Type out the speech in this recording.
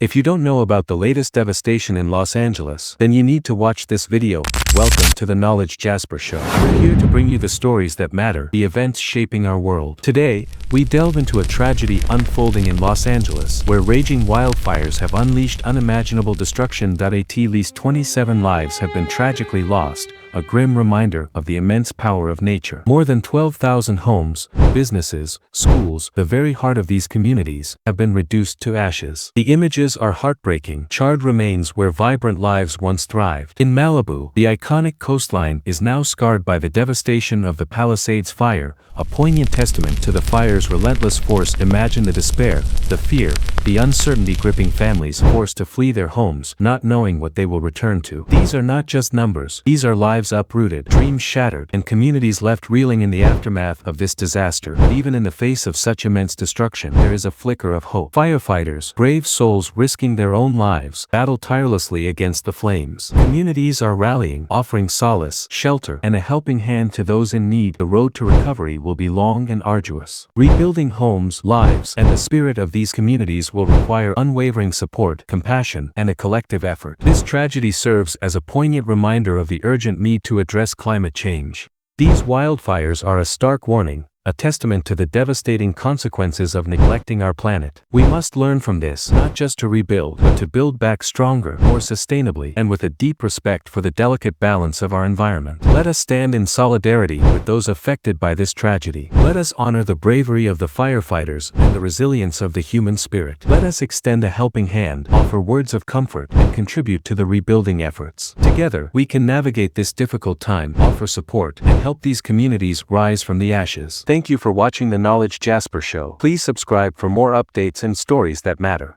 If you don't know about the latest devastation in Los Angeles, then you need to watch this video. Welcome to the Knowledge Jasper Show. We're here to bring you the stories that matter, the events shaping our world. Today, we delve into a tragedy unfolding in Los Angeles, where raging wildfires have unleashed unimaginable destruction. At least 27 lives have been tragically lost, a grim reminder of the immense power of nature. More than 12,000 homes, businesses, schools, the very heart of these communities, have been reduced to ashes. The images are heartbreaking, charred remains where vibrant lives once thrived. In Malibu, the iconic coastline is now scarred by the devastation of the Palisades fire, a poignant testament to the fire's relentless force. Imagine the despair, the fear, the uncertainty gripping families forced to flee their homes, not knowing what they will return to. These are not just numbers, these are lives uprooted, dreams shattered, and communities left reeling in the aftermath of this disaster. But even in the face of such immense destruction, there is a flicker of hope. Firefighters, brave souls risking their own lives, battle tirelessly against the flames. Communities are rallying, offering solace, shelter, and a helping hand to those in need. The road to recovery will be long and arduous. Rebuilding homes, lives, and the spirit of these communities will require unwavering support, compassion, and a collective effort. This tragedy serves as a poignant reminder of the urgent need to address climate change. These wildfires are a stark warning, a testament to the devastating consequences of neglecting our planet. We must learn from this, not just to rebuild, but to build back stronger, more sustainably, and with a deep respect for the delicate balance of our environment. Let us stand in solidarity with those affected by this tragedy. Let us honor the bravery of the firefighters and the resilience of the human spirit. Let us extend a helping hand, offer words of comfort, and contribute to the rebuilding efforts. Together, we can navigate this difficult time, offer support, and help these communities rise from the ashes. Thank you for watching the Knowledge Jasper Show. Please subscribe for more updates and stories that matter.